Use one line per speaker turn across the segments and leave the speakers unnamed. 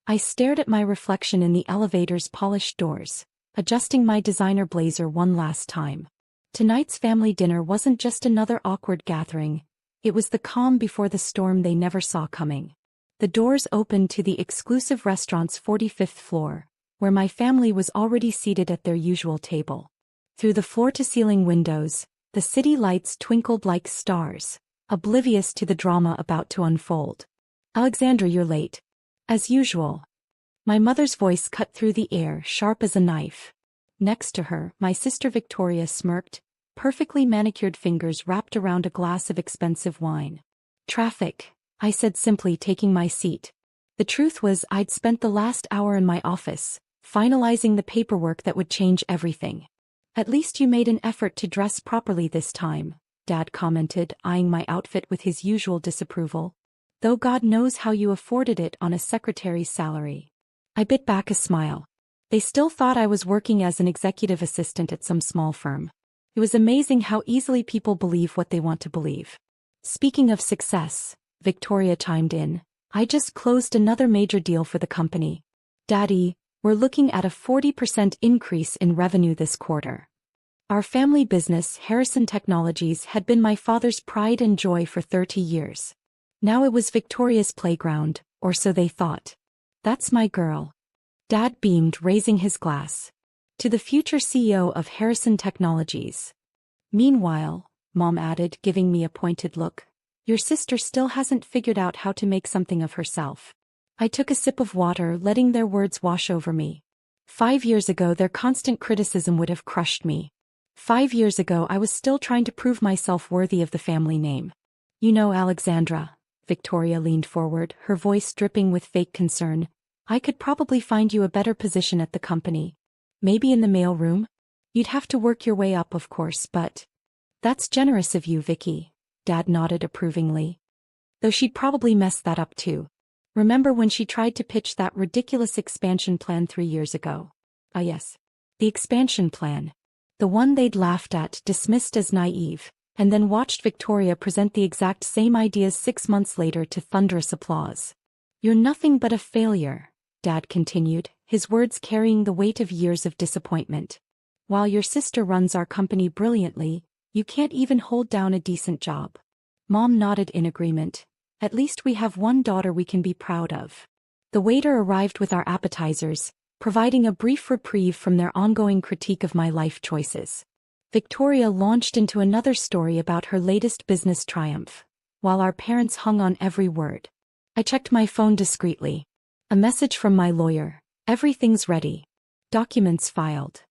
I stared at my reflection in the elevator's polished doors, adjusting my designer blazer one last time. Tonight's family dinner wasn't just another awkward gathering, it was the calm before the storm they never saw coming. The doors opened to the exclusive restaurant's 45th floor, where my family was already seated at their usual table. Through the floor-to-ceiling windows, the city lights twinkled like stars, oblivious to the drama about to unfold. "Alexandra, you're late." "As usual." My mother's voice cut through the air, sharp as a knife. Next to her, my sister Victoria smirked, perfectly manicured fingers wrapped around a glass of expensive wine. "Traffic," I said simply, taking my seat. The truth was I'd spent the last hour in my office, finalizing the paperwork that would change everything. "At least you made an effort to dress properly this time," Dad commented, eyeing my outfit with his usual disapproval. "Though God knows how you afforded it on a secretary's salary." I bit back a smile. They still thought I was working as an executive assistant at some small firm. It was amazing how easily people believe what they want to believe. "Speaking of success," Victoria chimed in, "I just closed another major deal for the company. Daddy, we're looking at a 40% increase in revenue this quarter." Our family business, Harrison Technologies, had been my father's pride and joy for 30 years. Now it was Victoria's playground, or so they thought. "That's my girl." Dad beamed, raising his glass. "To the future CEO of Harrison Technologies." "Meanwhile," Mom added, giving me a pointed look, "your sister still hasn't figured out how to make something of herself." I took a sip of water, letting their words wash over me. 5 years ago their constant criticism would have crushed me. 5 years ago I was still trying to prove myself worthy of the family name. "You know, Alexandra," Victoria leaned forward, her voice dripping with fake concern, "I could probably find you a better position at the company. Maybe in the mailroom? You'd have to work your way up, of course, but—" "That's generous of you, Vicky," Dad nodded approvingly. "Though she'd probably mess that up too. Remember when she tried to pitch that ridiculous expansion plan 3 years ago?" "Ah yes. The expansion plan. The one they'd laughed at, dismissed as naive, and then watched Victoria present the exact same ideas 6 months later to thunderous applause. "You're nothing but a failure," Dad continued, his words carrying the weight of years of disappointment. "While your sister runs our company brilliantly, you can't even hold down a decent job." Mom nodded in agreement. "At least we have one daughter we can be proud of." The waiter arrived with our appetizers, providing a brief reprieve from their ongoing critique of my life choices. Victoria launched into another story about her latest business triumph, while our parents hung on every word. I checked my phone discreetly. A message from my lawyer. "Everything's ready. Documents filed."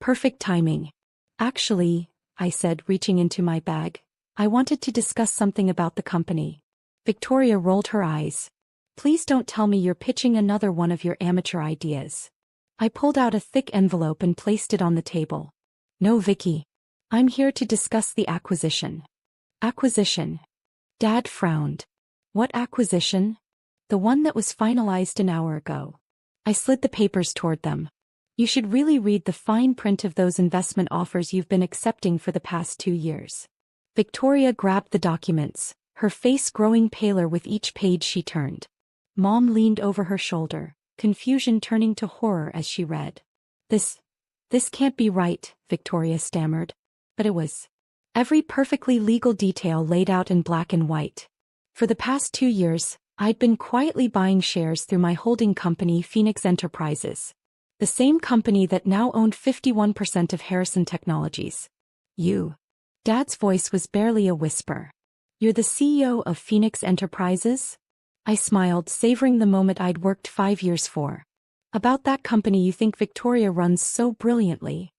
Perfect timing. "Actually," I said, reaching into my bag, "I wanted to discuss something about the company." Victoria rolled her eyes. "Please don't tell me you're pitching another one of your amateur ideas." I pulled out a thick envelope and placed it on the table. "No, Vicky. I'm here to discuss the acquisition." "Acquisition?" Dad frowned. "What acquisition?" "The one that was finalized an hour ago." I slid the papers toward them. "You should really read the fine print of those investment offers you've been accepting for the past 2 years." Victoria grabbed the documents, her face growing paler with each page she turned. Mom leaned over her shoulder, confusion turning to horror as she read. This can't be right," Victoria stammered. But it was. Every perfectly legal detail laid out in black and white. For the past 2 years, I'd been quietly buying shares through my holding company Phoenix Enterprises. The same company that now owned 51% of Harrison Technologies. "You." Dad's voice was barely a whisper. "You're the CEO of Phoenix Enterprises?" I smiled, savoring the moment I'd worked 5 years for. "About that company you think Victoria runs so brilliantly."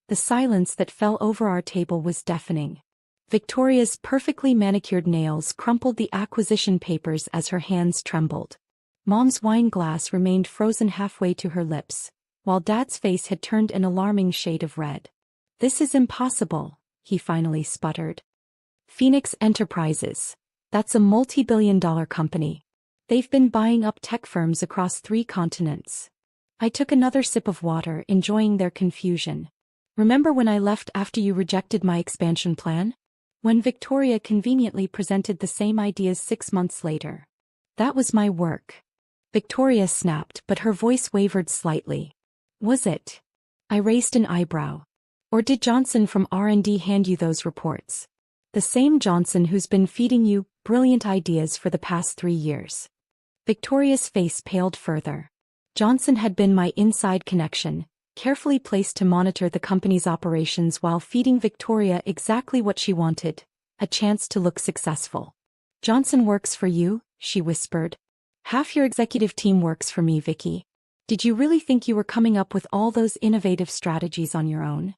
The silence that fell over our table was deafening. Victoria's perfectly manicured nails crumpled the acquisition papers as her hands trembled. Mom's wine glass remained frozen halfway to her lips, while Dad's face had turned an alarming shade of red. "This is impossible," he finally sputtered. "Phoenix Enterprises. That's a multi-billion-dollar company. They've been buying up tech firms across 3 continents." I took another sip of water, enjoying their confusion. "Remember when I left after you rejected my expansion plan? When Victoria conveniently presented the same ideas 6 months later? That was my work." Victoria snapped, but her voice wavered slightly. Was it? I raised an eyebrow. Or did Johnson from R&D hand you those reports? The same Johnson who's been feeding you brilliant ideas for the past 3 years. Victoria's face paled further. Johnson had been my inside connection, carefully placed to monitor the company's operations while feeding Victoria exactly what she wanted, a chance to look successful. Johnson works for you, she whispered. Half your executive team works for me, Vicky. Did you really think you were coming up with all those innovative strategies on your own?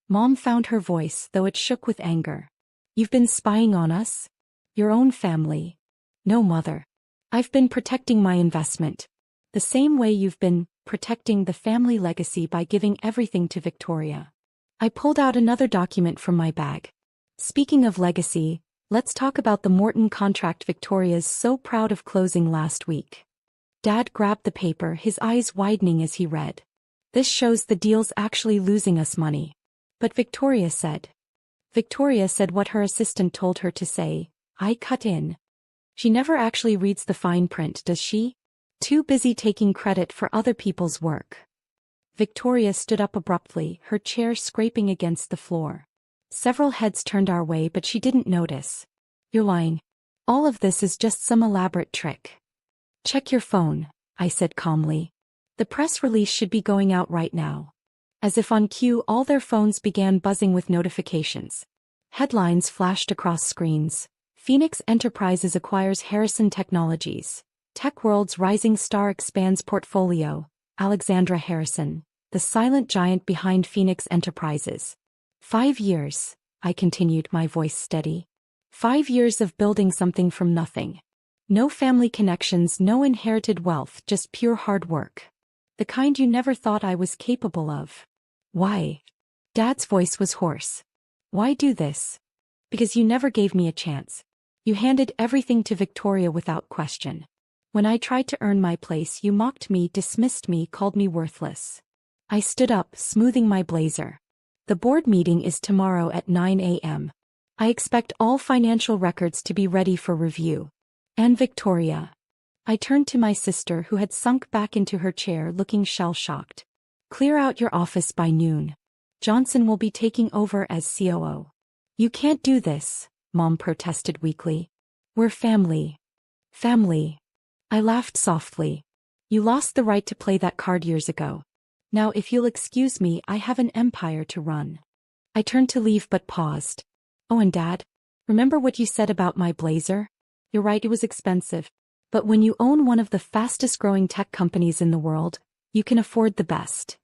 Mom found her voice, though it shook with anger. You've been spying on us? Your own family? No, Mother. I've been protecting my investment. The same way you've been protecting the family legacy by giving everything to Victoria. I pulled out another document from my bag. Speaking of legacy, let's talk about the Morton contract Victoria's so proud of closing last week. Dad grabbed the paper, his eyes widening as he read. This shows the deal's actually losing us money. But Victoria said what her assistant told her to say. I cut in. She never actually reads the fine print, does she? Too busy taking credit for other people's work. Victoria stood up abruptly, her chair scraping against the floor. Several heads turned our way, but she didn't notice. You're lying. All of this is just some elaborate trick. Check your phone, I said calmly. The press release should be going out right now. As if on cue, all their phones began buzzing with notifications. Headlines flashed across screens. Phoenix Enterprises acquires Harrison Technologies. Tech World's rising star expands portfolio. Alexandra Harrison, the silent giant behind Phoenix Enterprises. 5 years, I continued, my voice steady. 5 years of building something from nothing. No family connections, no inherited wealth, just pure hard work. The kind you never thought I was capable of. Why? Dad's voice was hoarse. Why do this? Because you never gave me a chance. You handed everything to Victoria without question. When I tried to earn my place, you mocked me, dismissed me, called me worthless. I stood up, smoothing my blazer. The board meeting is tomorrow at 9 a.m. I expect all financial records to be ready for review. And Victoria. I turned to my sister, who had sunk back into her chair looking shell-shocked. Clear out your office by noon. Johnson will be taking over as COO. You can't do this, Mom protested weakly. We're family. Family. I laughed softly. You lost the right to play that card years ago. Now if you'll excuse me, I have an empire to run. I turned to leave but paused. Oh, and Dad, remember what you said about my blazer? You're right, it was expensive. But when you own one of the fastest-growing tech companies in the world, you can afford the best.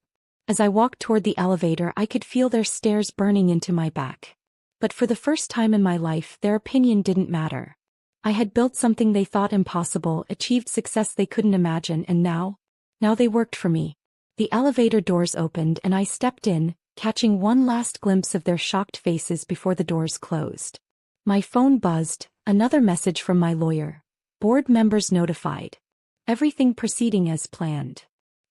As I walked toward the elevator, I could feel their stares burning into my back. But for the first time in my life, their opinion didn't matter. I had built something they thought impossible, achieved success they couldn't imagine, and now they worked for me. The elevator doors opened and I stepped in, catching one last glimpse of their shocked faces before the doors closed. My phone buzzed, another message from my lawyer. Board members notified. Everything proceeding as planned.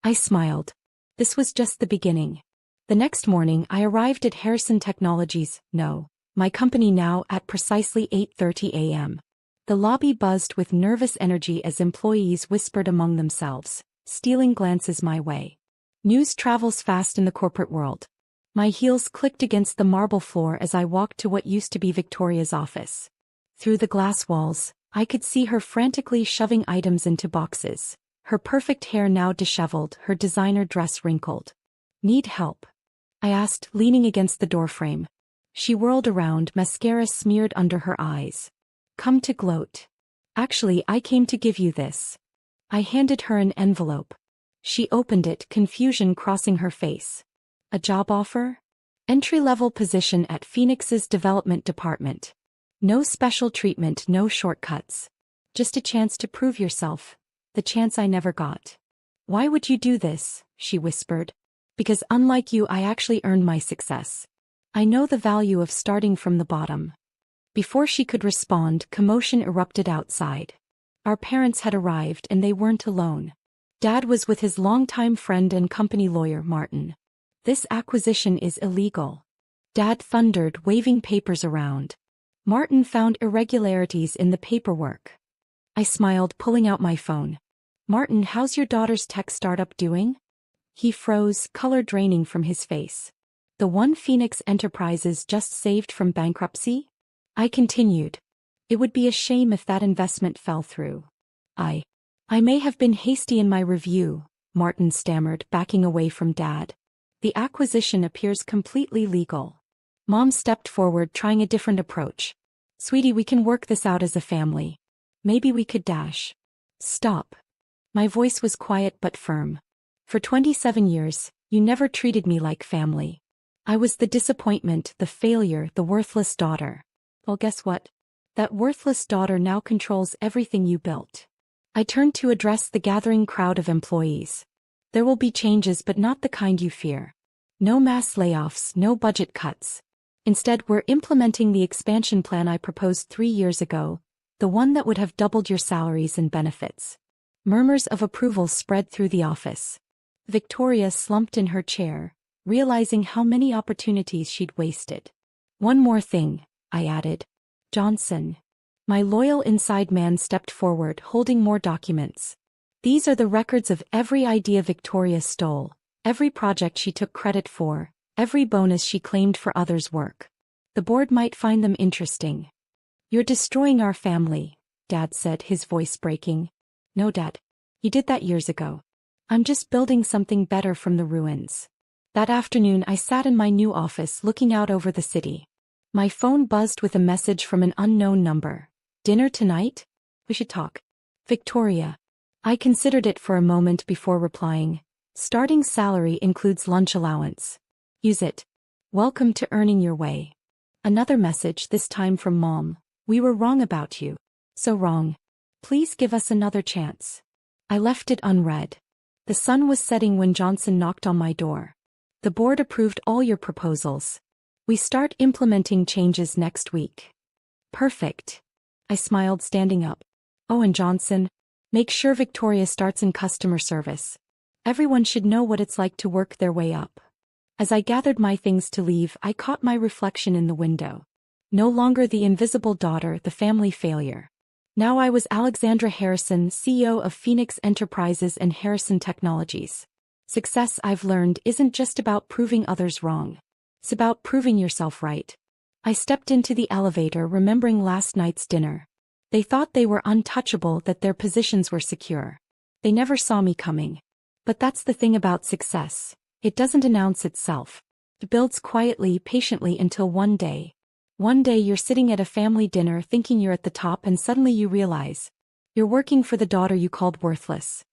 I smiled. This was just the beginning. The next morning I arrived at Harrison Technologies, my company now, at precisely 8:30 a.m. The lobby buzzed with nervous energy as employees whispered among themselves, stealing glances my way. News travels fast in the corporate world. My heels clicked against the marble floor as I walked to what used to be Victoria's office. Through the glass walls, I could see her frantically shoving items into boxes, her perfect hair now disheveled, her designer dress wrinkled. Need help? I asked, leaning against the doorframe. She whirled around, mascara smeared under her eyes. Come to gloat. Actually, I came to give you this. I handed her an envelope. She opened it, confusion crossing her face. A job offer? Entry-level position at Phoenix's development department. No special treatment, no shortcuts. Just a chance to prove yourself. The chance I never got. Why would you do this? She whispered. Because unlike you, I actually earned my success. I know the value of starting from the bottom. Before she could respond, commotion erupted outside. Our parents had arrived and they weren't alone. Dad was with his longtime friend and company lawyer, Martin. This acquisition is illegal. Dad thundered, waving papers around. Martin found irregularities in the paperwork. I smiled, pulling out my phone. Martin, how's your daughter's tech startup doing? He froze, color draining from his face. The one Phoenix Enterprises just saved from bankruptcy? I continued. It would be a shame if that investment fell through. I may have been hasty in my review, Martin stammered, backing away from Dad. The acquisition appears completely legal. Mom stepped forward, trying a different approach. Sweetie, we can work this out as a family. Maybe we could dash. Stop. My voice was quiet but firm. For 27 years, you never treated me like family. I was the disappointment, the failure, the worthless daughter. Well, guess what? That worthless daughter now controls everything you built. I turned to address the gathering crowd of employees. There will be changes, but not the kind you fear. No mass layoffs, no budget cuts. Instead, we're implementing the expansion plan I proposed 3 years ago, the one that would have doubled your salaries and benefits. Murmurs of approval spread through the office. Victoria slumped in her chair, realizing how many opportunities she'd wasted. One more thing, I added. Johnson. My loyal inside man stepped forward, holding more documents. These are the records of every idea Victoria stole, every project she took credit for, every bonus she claimed for others' work. The board might find them interesting. You're destroying our family, Dad said, his voice breaking. No, Dad. You did that years ago. I'm just building something better from the ruins. That afternoon I sat in my new office looking out over the city. My phone buzzed with a message from an unknown number. Dinner tonight? We should talk. Victoria. I considered it for a moment before replying. Starting salary includes lunch allowance. Use it. Welcome to earning your way. Another message, this time from Mom. We were wrong about you. So wrong. Please give us another chance. I left it unread. The sun was setting when Johnson knocked on my door. The board approved all your proposals. We start implementing changes next week. Perfect. I smiled, standing up. Oh, and Johnson, make sure Victoria starts in customer service. Everyone should know what it's like to work their way up. As I gathered my things to leave, I caught my reflection in the window. No longer the invisible daughter, the family failure. Now I was Alexandra Harrison, CEO of Phoenix Enterprises and Harrison Technologies. Success, I've learned, isn't just about proving others wrong. It's about proving yourself right. I stepped into the elevator, remembering last night's dinner. They thought they were untouchable, that their positions were secure. They never saw me coming. But that's the thing about success. It doesn't announce itself. It builds quietly, patiently, until one day you're sitting at a family dinner thinking you're at the top, and suddenly you realize you're working for the daughter you called worthless.